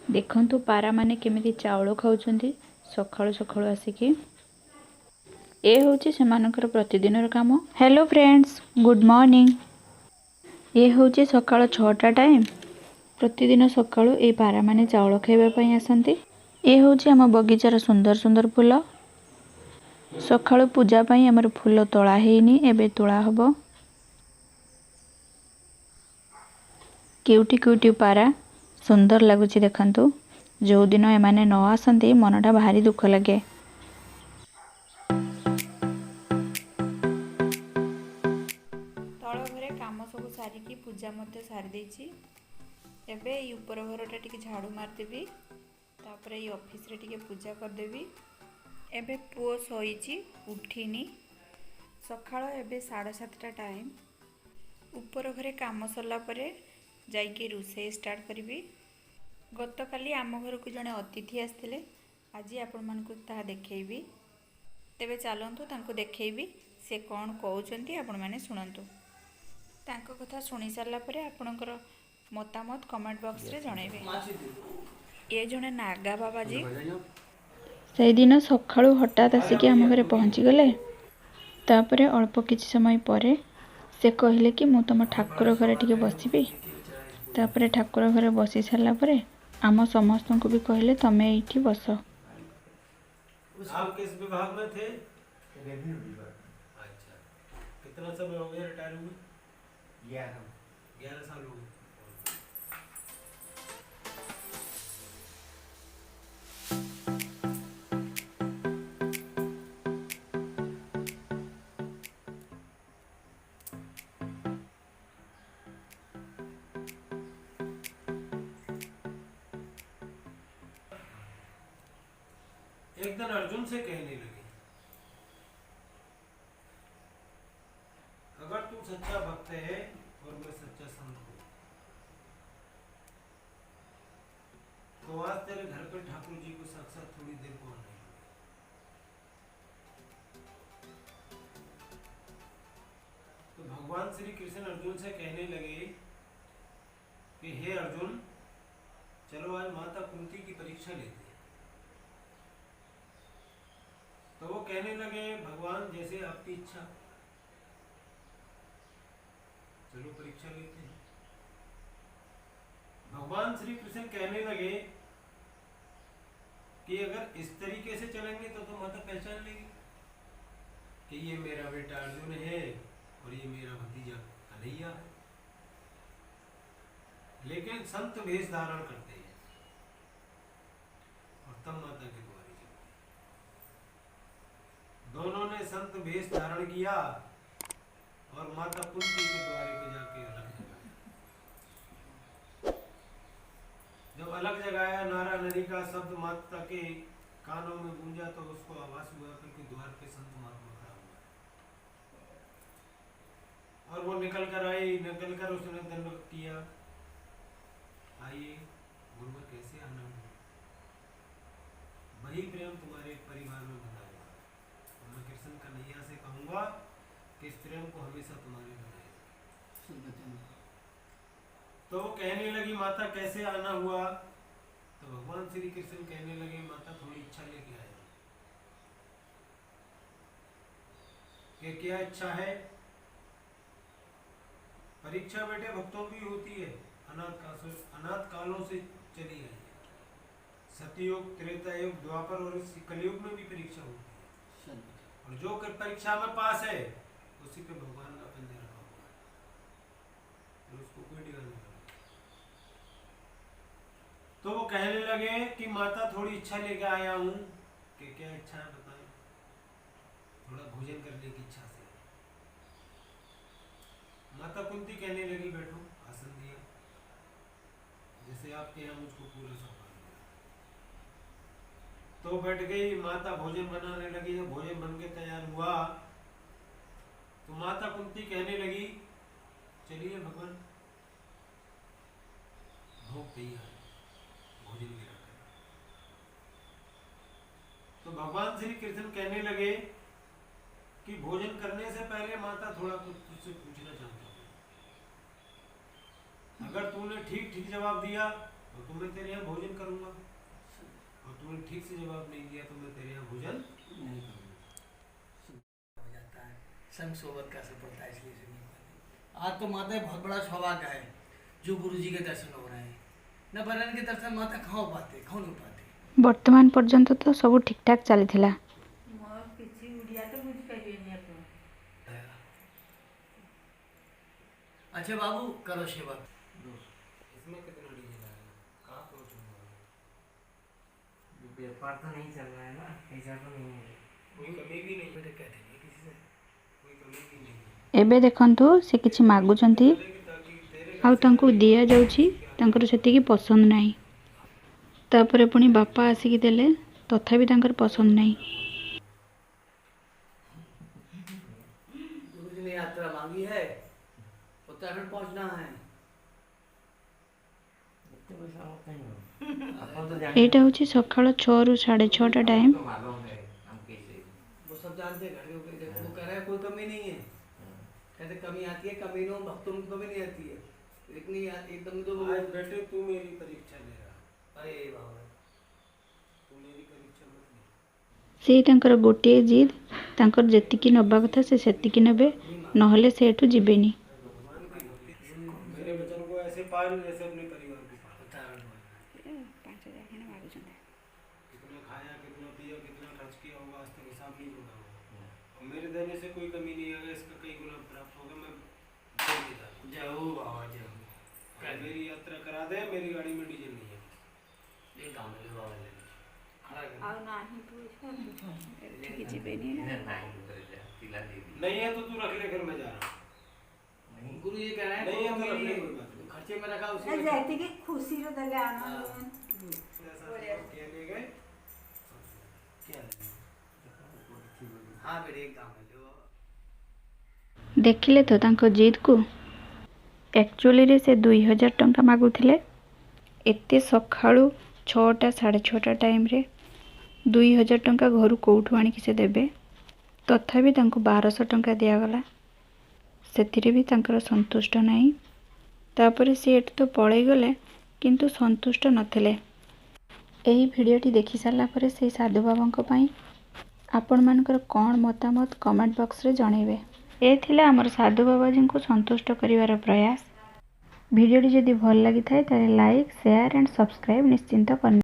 देखंतु पारा माने केमिति चाउଳ खाउछंती सखाळु सखाळु आसिकी। ए होची सेमानकर प्रतिदिनर काम। Hello friends, good morning. ये होची सकाळ 6टा टाइम। प्रतिदिन सकाळु ए पारा माने चाउଳ खाइबा पई आसंती। ए होची हम बगीचार सुंदर सुंदर फूल। सकाळु पूजा पई हमर फूल तोळा हेइनी, एबे तोळा हबो। क्यूटी क्यूटी पारा सुंदर लगुची देखंतु। जो दिन एमाने न आसंती मनटा भारी दुख लगे। तळ घरे काम सब सारिकी पूजा मध्य सारी देइछि। एबे ई ऊपर घरटा टिके झाड़ू मारदेबी, तापरे ई ऑफिस रे टिके पूजा करदेबी। एबे पुओ सोईछि, उठिनी। सकाळ एबे 7:30 टाइम। ऊपर घरे काम सरला परे जाइके रोषेई स्टार्ट करिबी। गतकाली आम घर को जड़े अतिथि आसते, आज आपण मानकु ताहा देखैबी। तेबे चलंतु तांको देखैबी से कौन कहउचंती आपण माने सुनंतु। तांको कथा सुनी सारला परे आपणकर मतामत कमेंट बॉक्स रे जणाइबे। ये जने नागा बाबाजी से दिन सकाळु हठात आसिकी आम घरे पहुँची गले। तापरे अल्प किछि समय परे से कहले कि मु तम ठाकुर घरे टिके बसिबी। तापरे ठाकुर घरे बसी सारला परे आम समस्त को भी कहले तमे एठी बस। आप किस विभाग में थे? रेवेन्यू विभाग। अच्छा, कितना समय हो गया रिटायर हुए? 11 साल हो गए। एक दिन अर्जुन से कहने लगे, अगर तू सच्चा भक्त है और मैं सच्चा संत हूं, तो आज तेरे घर पे ठाकुर जी को साक्षात थोड़ी देर को आना है। तो भगवान श्री कृष्ण अर्जुन से कहने लगे कि हे अर्जुन, चलो आज माता कुंती की परीक्षा लेते हैं। तो वो कहने लगे, भगवान जैसे आपकी इच्छा। चलो परीक्षा लेते हैं। भगवान श्री कृष्ण कहने लगे कि अगर इस तरीके से चलेंगे तो माता पहचान लेगी कि ये मेरा बेटा अर्जुन है और ये मेरा भतीजा कन्हैया है। लेकिन संत वेश धारण करते हैं और तब माता के द्वारे चलते हैं। दोनों ने संत वेश धारण किया और माता कुंती के द्वारे पे जाके अलग जगाया। जब अलग जगाया, नारा नदी का शब्द माता के कानों में गूंजा तो उसको आवाज हुआ कि द्वार पे संत महात्मा खड़ा हुआ। और वो निकल कर आई, निकल कर उसने दंडवत किया, आइए गुरुवर कैसे आना है, वही प्रेम तुम्हारे परिवार में बताऊंगा। तो मैं कृष्ण कन्हैया से कहूंगा कि इस प्रेम को हमेशा तुम्हारे बनाए। तो वो कहने लगी, माता कैसे आना हुआ? तो भगवान श्री कृष्ण कहने लगे, माता थोड़ी इच्छा लेके आए। कि क्या इच्छा है? परीक्षा बेटे भक्तों की होती है, अनाथ कालों से चली आई है। सतयुग, त्रेता युग, द्वापर और इस कलयुग में भी परीक्षा होती है। और जो परीक्षा में पास है उसी पे भगवान का पंजा रखा हुआ है, तो उसको कोई डिगा नहीं करता। तो वो कहने लगे कि माता थोड़ी इच्छा लेके आया हूं। कि क्या इच्छा है बताएं? थोड़ा भोजन करने की इच्छा से। माता कुंती कहने लगी, बैठो। आसन दिया, जैसे आपके यहाँ मुझको पूरा सम्मान दिया। तो बैठ गई माता, भोजन बनाने लगी। जब भोजन बन के तैयार हुआ तो माता कुंती कहने लगी, चलिए भगवान भोग तैयार, भोजन गिरा कर। तो भगवान श्री कृष्ण कहने लगे कि भोजन करने से पहले माता थोड़ा कुछ तुझसे पूछना चाहता हूँ। अगर तूने ठीक ठीक जवाब दिया तो मैं तेरे यहाँ भोजन करूँगा, और तूने ठीक से जवाब नहीं दिया तो मैं तेरे यहाँ भोजन नहीं करूँगा। हो जाता है, संग सोबत का असर पड़ता है, इसलिए से नहीं पाते। आज तो माता बहुत बड़ा सौभाग्य है जो गुरु जी के दर्शन हो रहे हैं। न बरन के दर्शन माता खाओ पाते, खाओ नहीं पाते। ବର୍ତ୍ତମାନ ପର୍ଯ୍ୟନ୍ତ ତ ସବୁ ଠିକଠାକ ଚାଲିଥିଲା। अच्छा बाबू करो सेवा। इसमें कितना डीजल आएगा, कहाँ पहुँचूंगा? व्यापार तो नहीं चल रहा है ना, ऐसा तो नहीं है। कोई कमी भी नहीं, बेटे कहते नहीं किसी से। कोई कमी भी नहीं। ଏବେ ଦେଖନ୍ତୁ ସେ କିଛି ମାଗୁଛନ୍ତି ଆଉ ତାଙ୍କୁ ଦିଆଯାଉଛି, ତାଙ୍କର ସେତିକି ପସନ୍ଦ ନାହିଁ। ତାପରେ ପୁଣି ବାପା ଆସିକି ଦେଲେ ତଥାପି ତାଙ୍କର ପସନ୍ଦ ନାହିଁ। गुरु जी ने यात्रा मांगी है, उत्तराखंड पहुंचना है। इतने पैसा होता ही नहीं। अपन तो ଏଇଟା ହେଉଛି ସକାଳ 6 ରୁ 6:30 ଟାଇମ୍। तो मालूम है हम कैसे। वो सब जानते हैं, घर के देखो वो कह रहे हैं कोई कमी नहीं है। कहते कमी आती है, कमी नो भक्तों को कमी नहीं आती है, इतनी एकदम तो आज बेटे तू मेरी परीक्षा ले रहा, अरे बाबा तू मेरी परीक्षा मत ले। ସେ ତାଙ୍କର ଗୋଟିଏ ଜିଦ୍, ତାଙ୍କର ଯେତିକି ନେବା କଥା ସେ ସେତିକି ନେବେ, ନହେଲେ ସେ ଏଠୁ ଯିବେନି। भगवान की भक्ति, मेरे बच्चों को ऐसे पाल जैसे अपने परिवार को पाल। कितना खाया, कितना पिया, कितना खर्च किया होगा, आज तक हिसाब नहीं जोड़ा होगा। और मेरे देने से कोई कमी नहीं आएगा, इसका कई गुना प्राप्त होगा। मैं जय हो बाबा जय हो। मेरी यात्रा करा दे, मेरी गाड़ी में डीजल नहीं है। ये काम है बाबा ले खड़ा कर। नहीं है तो तू रख ले, फिर मैं जा रहा हूँ। गुरु जी कह रहे हैं नहीं है तो कोई रख ले, नहीं, कोई बात नहीं। खर्चे में रखा उसी में जाती की खुशी रो दले आनंद ऐसा क्या ले गए? क्या है? हाँ बेटे एक काम है जो ଦେଖିଲେ ତ ତାଙ୍କ ଜିଦକୁ। ଆକ୍ଚୁଆଲିରେ ସେ 2000 ଟଙ୍କା ମାଗୁଥିଲେ। ଏତେ ସକାଳୁ 6ଟା 6:30 ଟାଇମ୍ରେ 2000 ଟଙ୍କା ଘରୁ କେଉଁଠୁ ଆଣିକି ସେ ଦେବେ? ତଥାପି ତାଙ୍କୁ 1200 ଟଙ୍କା ଦିଆଗଲା। ସେଥିରେ ବି ତାଙ୍କର ସନ୍ତୁଷ୍ଟ ନାହିଁ। ତାପରେ ସେ ଏଠୁ ତ ପଳେଇଗଲେ, କିନ୍ତୁ ସନ୍ତୁଷ୍ଟ ନଥିଲେ। ଏହି ଭିଡ଼ିଓଟି ଦେଖି ସାରିଲା ପରେ ସେଇ ସାଧୁ ବାବାଙ୍କ ପାଇଁ ଆପଣମାନଙ୍କର କ'ଣ ମତାମତ କମେଣ୍ଟ ବକ୍ସରେ ଜଣାଇବେ। ଏ ଥିଲା ଆମର ସାଧୁ ବାବାଜୀଙ୍କୁ ସନ୍ତୁଷ୍ଟ କରିବାର ପ୍ରୟାସ। ଭିଡ଼ିଓଟି ଯଦି ଭଲ ଲାଗିଥାଏ ତାହେଲେ ଲାଇକ୍, ସେୟାର ଆଣ୍ଡ ସବସ୍କ୍ରାଇବ୍ ନିଶ୍ଚିନ୍ତ କରନ୍ତୁ।